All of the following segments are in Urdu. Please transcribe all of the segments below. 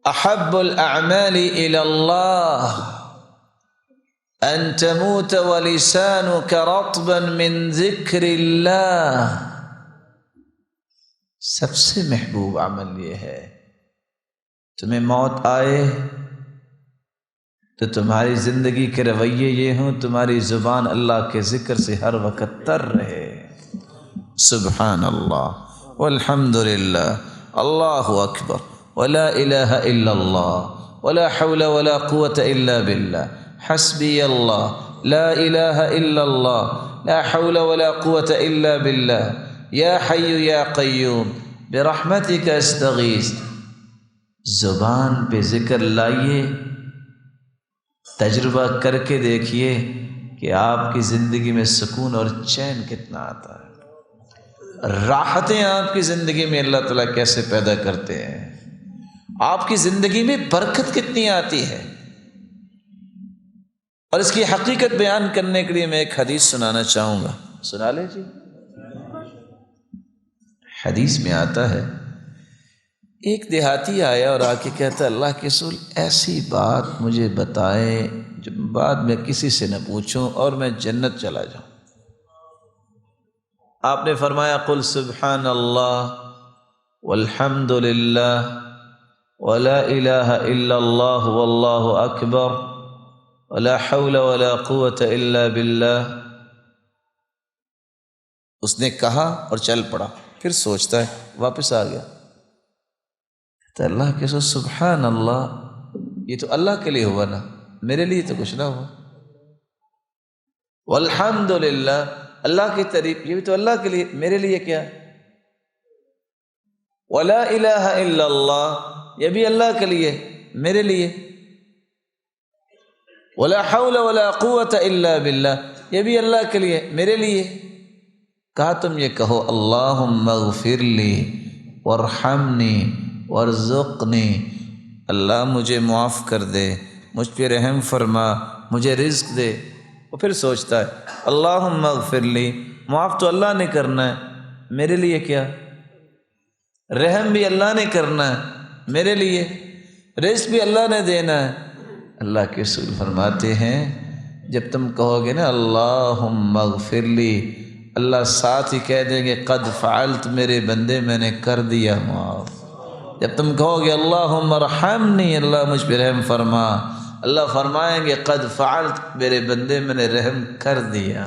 احب الاعمال الى اللہ ان تموت ولسانك رطبا من ذکر اللہ، سب سے محبوب عمل یہ ہے تمہیں موت آئے تو تمہاری زندگی کے رویے یہ ہوں، تمہاری زبان اللہ کے ذکر سے ہر وقت تر رہے۔ سبحان اللہ والحمد للہ، اللہ اکبر، ولا الہ الا اللہ، ولا حول ولا قوة الا باللہ، حسبی اللہ، لا الہ الا اللہ، لا حول ولا قوة الا باللہ، یا حی یا قیوم برحمتک استغیث۔ زبان پہ ذکر لائیے، تجربہ کر کے دیکھیے کہ آپ کی زندگی میں سکون اور چین کتنا آتا ہے، راحتیں آپ کی زندگی میں اللہ تعالیٰ کیسے پیدا کرتے ہیں، آپ کی زندگی میں برکت کتنی آتی ہے۔ اور اس کی حقیقت بیان کرنے کے لیے میں ایک حدیث سنانا چاہوں گا، سنا لیں جی۔ حدیث میں آتا ہے ایک دیہاتی آیا اور آ کے کہتا ہے اللہ کے رسول ایسی بات مجھے بتائیں جو بعد میں کسی سے نہ پوچھوں اور میں جنت چلا جاؤں۔ آپ نے فرمایا قل سبحان اللہ والحمد للہ ولا الہ الا اللہ واللہ اکبر ولا حول ولا قوة الا باللہ۔ اس نے کہا اور چل پڑا، پھر سوچتا ہے، واپس آ گیا، تو اللہ کے سو سبحان اللہ، یہ تو اللہ کے لیے ہوا نا، میرے لیے تو کچھ نہ ہوا۔ والحمد للہ، اللہ کی تعریف، یہ بھی تو اللہ کے لیے، میرے لیے کیا۔ ولا الہ الا اللہ، یہ بھی اللہ کے لیے، میرے لیے۔ ولا حول ولا قوة الا باللہ، یہ بھی اللہ کے لیے، میرے لیے۔ کہا تم یہ کہو اللہم اغفر لی وارحمنی وارزقنی، اللہ مجھے معاف کر دے، مجھ پہ رحم فرما، مجھے رزق دے۔ اور پھر سوچتا ہے اللہم اغفر لی، معاف تو اللہ نے کرنا ہے، میرے لیے کیا۔ رحم بھی اللہ نے کرنا ہے، میرے لیے۔ رزق بھی اللہ نے دینا ہے۔ اللہ کے رسول فرماتے ہیں جب تم کہو گے نا اللہم اغفر لی، اللہ ساتھ ہی کہہ دیں گے قد فعلت، میرے بندے میں نے کر دیا معاف۔ جب تم کہو گے اللہم ارحمنی، اللہ مجھ پہ رحم فرما، اللہ فرمائیں گے قد فعلت، میرے بندے میں نے رحم کر دیا۔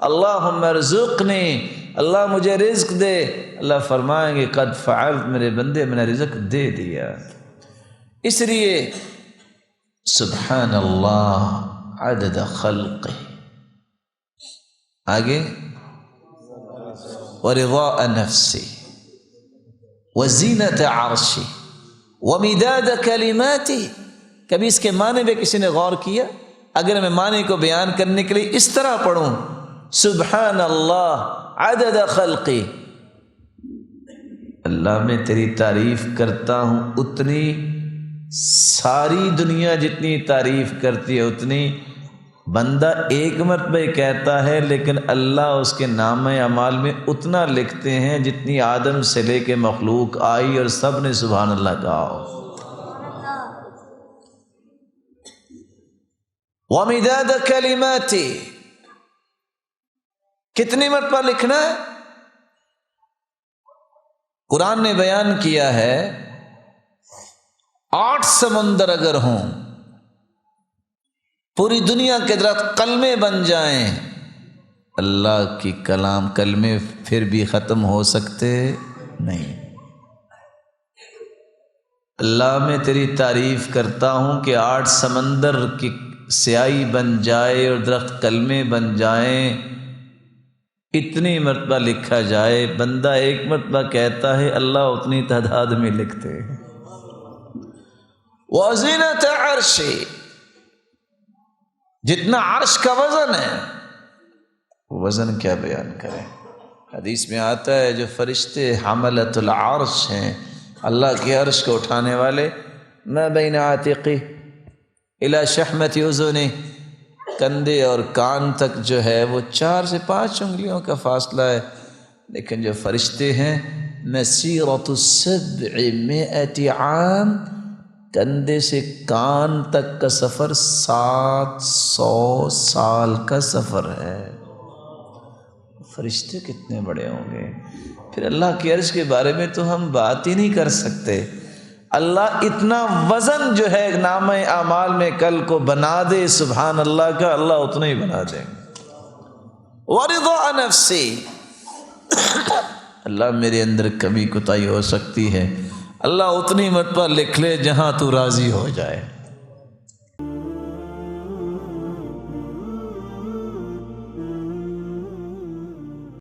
اللہم ارزقنی، اللہ مجھے رزق دے، اللہ فرمائیں گے قد فعلت، میرے بندے میں نے رزق دے دیا۔ اس لیے سبحان اللہ عدد خلقہ، آگے ورضاء نفسی وزینت عرشی ومداد کلماتی۔ کبھی اس کے معنی پہ کسی نے غور کیا؟ اگر میں معنی کو بیان کرنے کے لیے اس طرح پڑھوں سبحان اللہ عدد خلقی، اللہ میں تیری تعریف کرتا ہوں اتنی، ساری دنیا جتنی تعریف کرتی ہے اتنی، بندہ ایک مرتبہ کہتا ہے لیکن اللہ اس کے نام اعمال میں اتنا لکھتے ہیں جتنی آدم سے لے کے مخلوق آئی اور سب نے سبحان اللہ کہا ہو۔ وَمِدَادَ كَلِمَاتِ، کتنی مرتبہ لکھنا ہے؟ قرآن نے بیان کیا ہے 8 سمندر اگر ہوں، پوری دنیا کے درخت کلمے بن جائیں، اللہ کی کلام کلمے پھر بھی ختم ہو سکتے نہیں۔ اللہ میں تیری تعریف کرتا ہوں کہ 8 سمندر کی سیاہی بن جائے اور درخت کلمے بن جائیں، اتنی مرتبہ لکھا جائے، بندہ ایک مرتبہ کہتا ہے اللہ اتنی تعداد میں لکھتے ہیں۔ وَزِنَةَ عَرْشِ، جتنا عرش کا وزن ہے، وزن کیا بیان کریں۔ حدیث میں آتا ہے جو فرشتے حملۃ العرش ہیں، اللہ کے عرش کو اٹھانے والے، ما بین عاتقی الی شحمۃ اذنی، کندھے اور کان تک جو ہے وہ 4 سے 5 انگلیوں کا فاصلہ ہے، لیکن جو فرشتے ہیں مسیرۃ 700 عام، کندھے سے کان تک کا سفر 700 سال کا سفر ہے۔ فرشتے کتنے بڑے ہوں گے۔ پھر اللہ کے عرش کے بارے میں تو ہم بات ہی نہیں کر سکتے۔ اللہ اتنا وزن جو ہے نامہ اعمال میں کل کو بنا دے، سبحان اللہ کا، اللہ اتنا ہی بنا دیں گے۔ ورضا نفسی، اللہ میرے اندر کمی کوتاہی ہو سکتی ہے، اللہ اتنی مرتبہ لکھ لے جہاں تو راضی ہو جائے۔